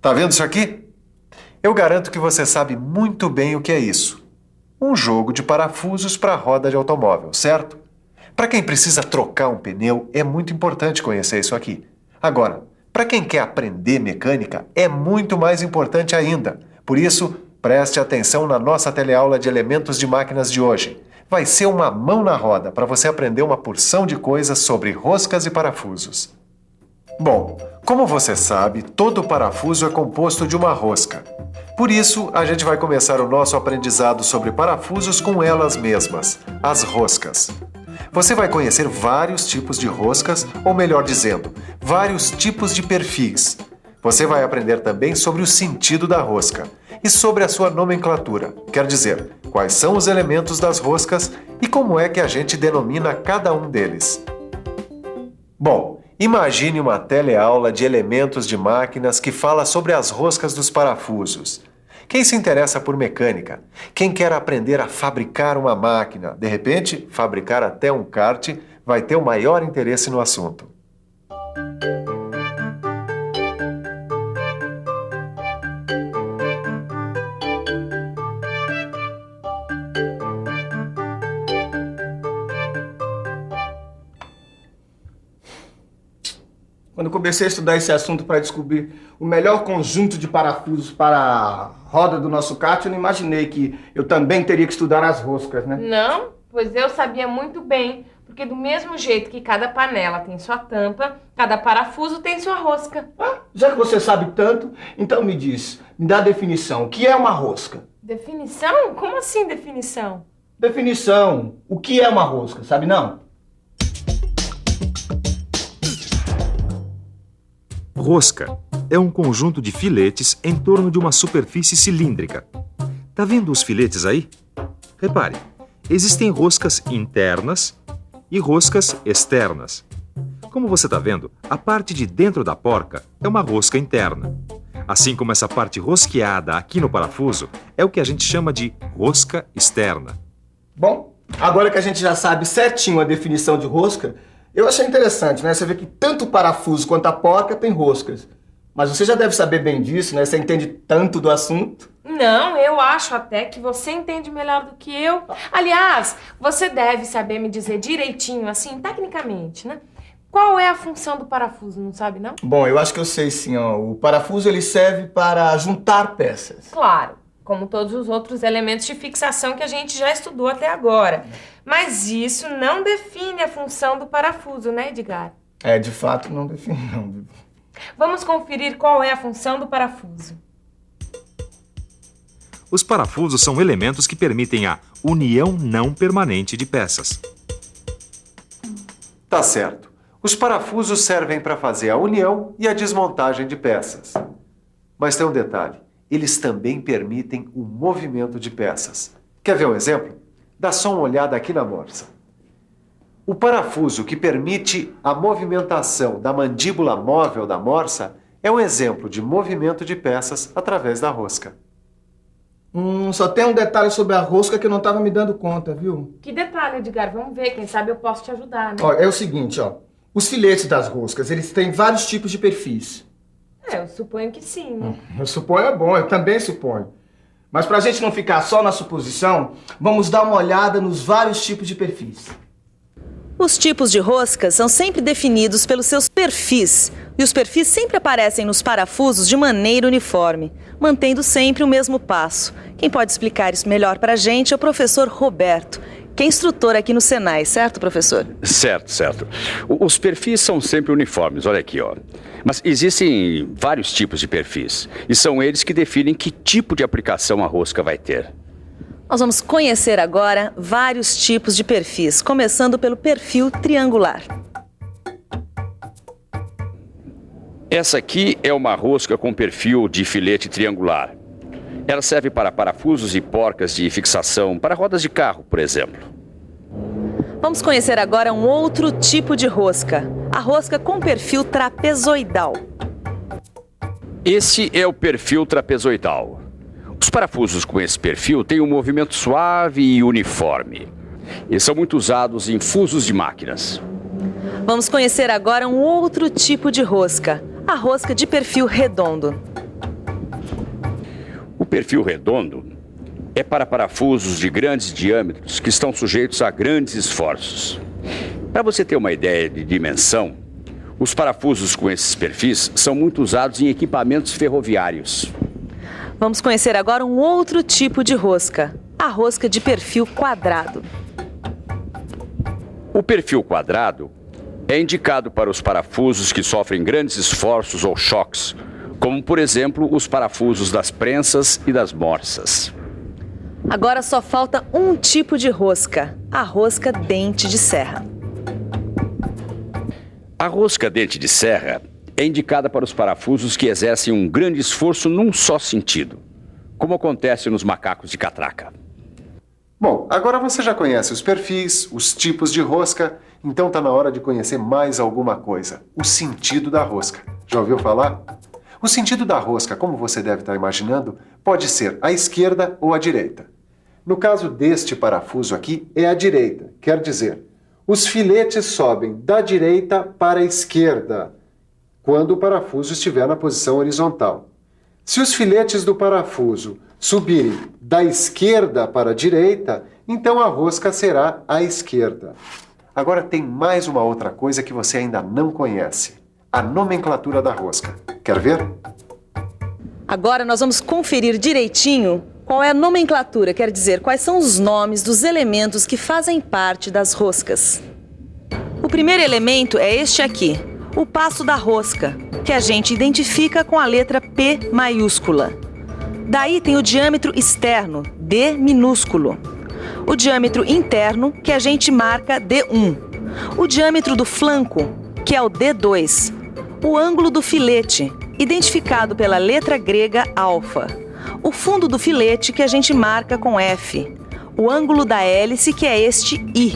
Tá vendo isso aqui? Eu garanto que você sabe muito bem o que é isso. Um jogo de parafusos para roda de automóvel, certo? Para quem precisa trocar um pneu, é muito importante conhecer isso aqui. Agora, para quem quer aprender mecânica, é muito mais importante ainda. Por isso, preste atenção na nossa teleaula de elementos de máquinas de hoje. Vai ser uma mão na roda para você aprender uma porção de coisas sobre roscas e parafusos. Bom, como você sabe, todo parafuso é composto de uma rosca. Por isso, a gente vai começar o nosso aprendizado sobre parafusos com elas mesmas, as roscas. Você vai conhecer vários tipos de roscas, ou melhor dizendo, vários tipos de perfis. Você vai aprender também sobre o sentido da rosca e sobre a sua nomenclatura, quer dizer, quais são os elementos das roscas e como é que a gente denomina cada um deles. Bom, imagine uma teleaula de elementos de máquinas que fala sobre as roscas dos parafusos. Quem se interessa por mecânica, quem quer aprender a fabricar uma máquina, de repente, fabricar até um kart, vai ter o maior interesse no assunto. Quando eu comecei a estudar esse assunto para descobrir o melhor conjunto de parafusos para a roda do nosso kart, eu não imaginei que eu também teria que estudar as roscas, né? Não, pois eu sabia muito bem, porque do mesmo jeito que cada panela tem sua tampa, cada parafuso tem sua rosca. Ah, já que você sabe tanto, então me diz, me dá a definição. O que é uma rosca? Definição? Como assim definição? Definição. O que é uma rosca, sabe não? Rosca é um conjunto de filetes em torno de uma superfície cilíndrica. Tá vendo os filetes aí? Repare, existem roscas internas e roscas externas. Como você está vendo, a parte de dentro da porca é uma rosca interna. Assim como essa parte rosqueada aqui no parafuso é o que a gente chama de rosca externa. Bom, agora que a gente já sabe certinho a definição de rosca, eu achei interessante, né? Você vê que tanto o parafuso quanto a porca tem roscas. Mas você já deve saber bem disso, né? Você entende tanto do assunto. Não, eu acho até que você entende melhor do que eu. Aliás, você deve saber me dizer direitinho, assim, tecnicamente, né? Qual é a função do parafuso, não sabe, não? Bom, eu acho que eu sei sim, ó. O parafuso, ele serve para juntar peças. Claro, como todos os outros elementos de fixação que a gente já estudou até agora. Mas isso não define a função do parafuso, né, Edgar? É, de fato, não define, não. Vamos conferir qual é a função do parafuso. Os parafusos são elementos que permitem a união não permanente de peças. Tá certo. Os parafusos servem para fazer a união e a desmontagem de peças. Mas tem um detalhe. Eles também permitem o movimento de peças. Quer ver um exemplo? Dá só uma olhada aqui na morsa. O parafuso que permite a movimentação da mandíbula móvel da morsa é um exemplo de movimento de peças através da rosca. Só tem um detalhe sobre a rosca que eu não estava me dando conta, viu? Que detalhe, Edgar? Vamos ver, quem sabe eu posso te ajudar, né? Ó, é o seguinte, ó. Os filetes das roscas, eles têm vários tipos de perfis. Eu suponho que sim, né? Eu suponho é bom, eu também suponho. Mas pra gente não ficar só na suposição, vamos dar uma olhada nos vários tipos de perfis. Os tipos de roscas são sempre definidos pelos seus perfis. E os perfis sempre aparecem nos parafusos de maneira uniforme, mantendo sempre o mesmo passo. Quem pode explicar isso melhor pra gente é o professor Roberto, que é instrutor aqui no Senai, certo, professor? Certo. Os perfis são sempre uniformes, olha aqui, ó. Mas existem vários tipos de perfis, e são eles que definem que tipo de aplicação a rosca vai ter. Nós vamos conhecer agora vários tipos de perfis, começando pelo perfil triangular. Essa aqui é uma rosca com perfil de filete triangular. Ela serve para parafusos e porcas de fixação para rodas de carro, por exemplo. Vamos conhecer agora um outro tipo de rosca, a rosca com perfil trapezoidal. Esse é o perfil trapezoidal. Os parafusos com esse perfil têm um movimento suave e uniforme. Eles são muito usados em fusos de máquinas. Vamos conhecer agora um outro tipo de rosca, a rosca de perfil redondo. perfil redondo é para parafusos de grandes diâmetros que estão sujeitos a grandes esforços. Para você ter uma ideia de dimensão, os parafusos com esses perfis são muito usados em equipamentos ferroviários. Vamos conhecer agora um outro tipo de rosca, a rosca de perfil quadrado. O perfil quadrado é indicado para os parafusos que sofrem grandes esforços ou choques, como, por exemplo, os parafusos das prensas e das morsas. Agora só falta um tipo de rosca, a rosca dente de serra. A rosca dente de serra é indicada para os parafusos que exercem um grande esforço num só sentido, como acontece nos macacos de catraca. Bom, agora você já conhece os perfis, os tipos de rosca, então está na hora de conhecer mais alguma coisa, o sentido da rosca. Já ouviu falar? O sentido da rosca, como você deve estar imaginando, pode ser à esquerda ou à direita. No caso deste parafuso aqui, é à direita, quer dizer, os filetes sobem da direita para a esquerda, quando o parafuso estiver na posição horizontal. Se os filetes do parafuso subirem da esquerda para a direita, então a rosca será à esquerda. Agora tem mais uma outra coisa que você ainda não conhece, a nomenclatura da rosca. Quer ver? Agora nós vamos conferir direitinho qual é a nomenclatura, quer dizer, quais são os nomes dos elementos que fazem parte das roscas. O primeiro elemento é este aqui, o passo da rosca, que a gente identifica com a letra P maiúscula. Daí tem o diâmetro externo, D minúsculo. O diâmetro interno, que a gente marca D1. O diâmetro do flanco, que é o D2. O ângulo do filete, identificado pela letra grega alfa. O fundo do filete, que a gente marca com F. O ângulo da hélice, que é este I.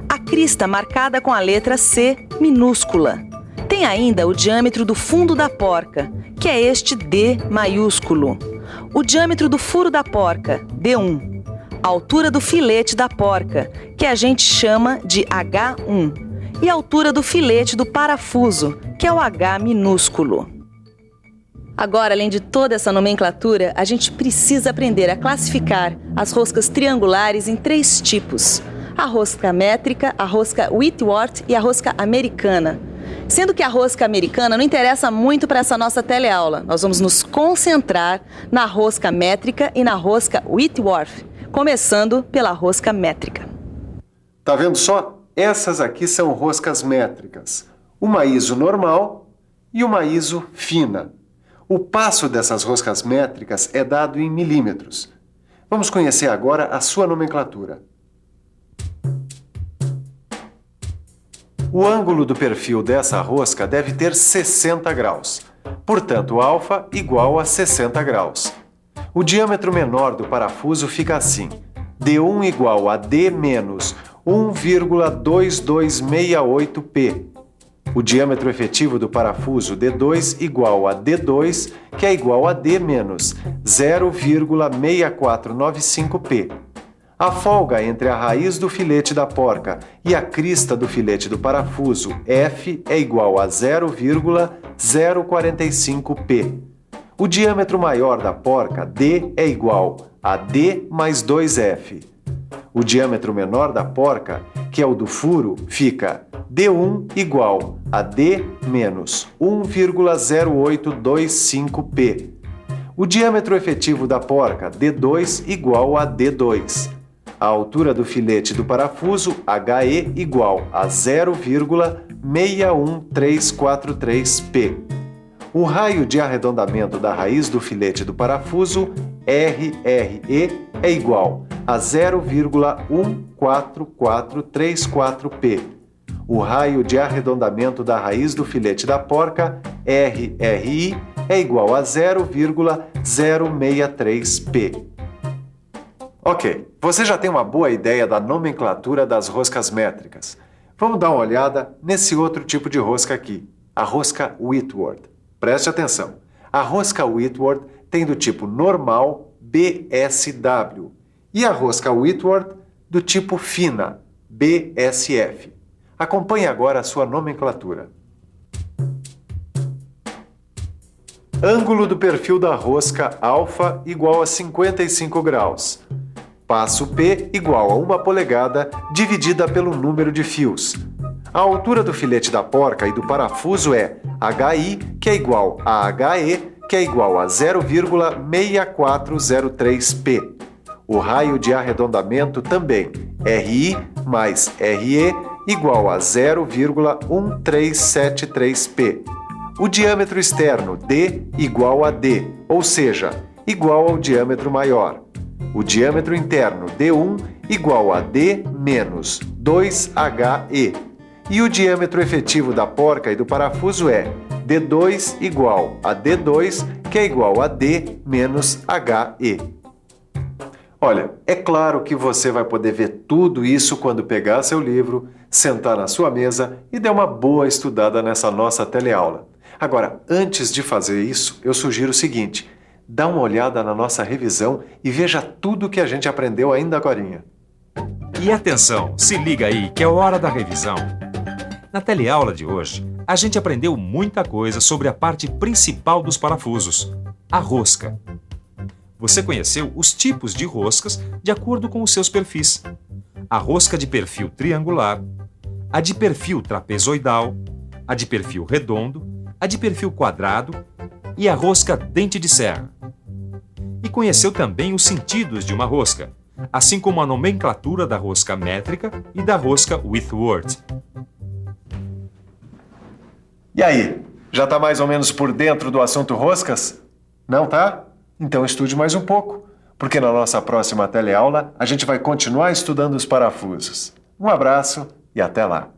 A crista marcada com a letra C minúscula. Tem ainda o diâmetro do fundo da porca, que é este D maiúsculo. O diâmetro do furo da porca, D1. A altura do filete da porca, que a gente chama de H1. E a altura do filete do parafuso, que é o H minúsculo. Agora, além de toda essa nomenclatura, a gente precisa aprender a classificar as roscas triangulares em 3 tipos. A rosca métrica, a rosca Whitworth e a rosca americana. Sendo que a rosca americana não interessa muito para essa nossa teleaula. Nós vamos nos concentrar na rosca métrica e na rosca Whitworth, começando pela rosca métrica. Tá vendo só? Essas aqui são roscas métricas. Uma ISO normal e uma ISO fina. O passo dessas roscas métricas é dado em milímetros. Vamos conhecer agora a sua nomenclatura. O ângulo do perfil dessa rosca deve ter 60 graus. Portanto, alfa igual a 60 graus. O diâmetro menor do parafuso fica assim. D1 igual a D menos 1,2268P. O diâmetro efetivo do parafuso D2 igual a D2, que é igual a D menos 0,6495P. A folga entre a raiz do filete da porca e a crista do filete do parafuso F é igual a 0,045P. O diâmetro maior da porca, D, é igual a D mais 2F. O diâmetro menor da porca, que é o do furo, fica D1 igual a D menos 1,0825P. O diâmetro efetivo da porca, D2, igual a D2. A altura do filete do parafuso, HE, igual a 0,61343P. O raio de arredondamento da raiz do filete do parafuso, RRE, é igual a 0,14434P. O raio de arredondamento da raiz do filete da porca, RRI, é igual a 0,063P. Ok, você já tem uma boa ideia da nomenclatura das roscas métricas. Vamos dar uma olhada nesse outro tipo de rosca aqui, a rosca Whitworth. Preste atenção, a rosca Whitworth tem do tipo normal BSW e a rosca Whitworth do tipo fina BSF. Acompanhe agora a sua nomenclatura. Ângulo do perfil da rosca alfa igual a 55 graus. Passo P igual a 1 polegada dividida pelo número de fios. A altura do filete da porca e do parafuso é HI, que é igual a HE, que é igual a 0,6403P. O raio de arredondamento também, RI mais RE, igual a 0,1373P. O diâmetro externo, D, igual a D, ou seja, igual ao diâmetro maior. O diâmetro interno, D1, igual a D menos 2HE. E o diâmetro efetivo da porca e do parafuso é D2 igual a D2, que é igual a D menos HE. Olha, é claro que você vai poder ver tudo isso quando pegar seu livro, sentar na sua mesa e dar uma boa estudada nessa nossa teleaula. Agora, antes de fazer isso, eu sugiro o seguinte: dá uma olhada na nossa revisão e veja tudo que a gente aprendeu ainda agorinha. E atenção, se liga aí que é hora da revisão. Na teleaula de hoje, a gente aprendeu muita coisa sobre a parte principal dos parafusos, a rosca. Você conheceu os tipos de roscas de acordo com os seus perfis. A rosca de perfil triangular, a de perfil trapezoidal, a de perfil redondo, a de perfil quadrado e a rosca dente de serra. E conheceu também os sentidos de uma rosca, assim como a nomenclatura da rosca métrica e da rosca Whitworth. E aí, já está mais ou menos por dentro do assunto roscas? Não tá? Então estude mais um pouco, porque na nossa próxima teleaula a gente vai continuar estudando os parafusos. Um abraço e até lá!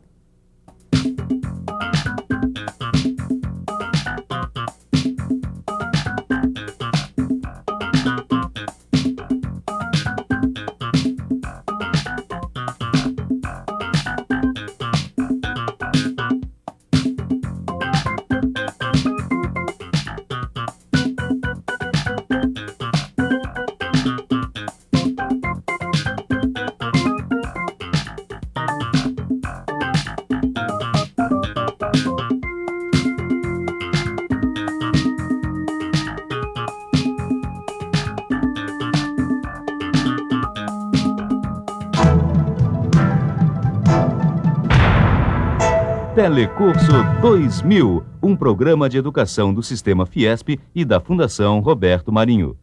Telecurso 2000, um programa de educação do Sistema Fiesp e da Fundação Roberto Marinho.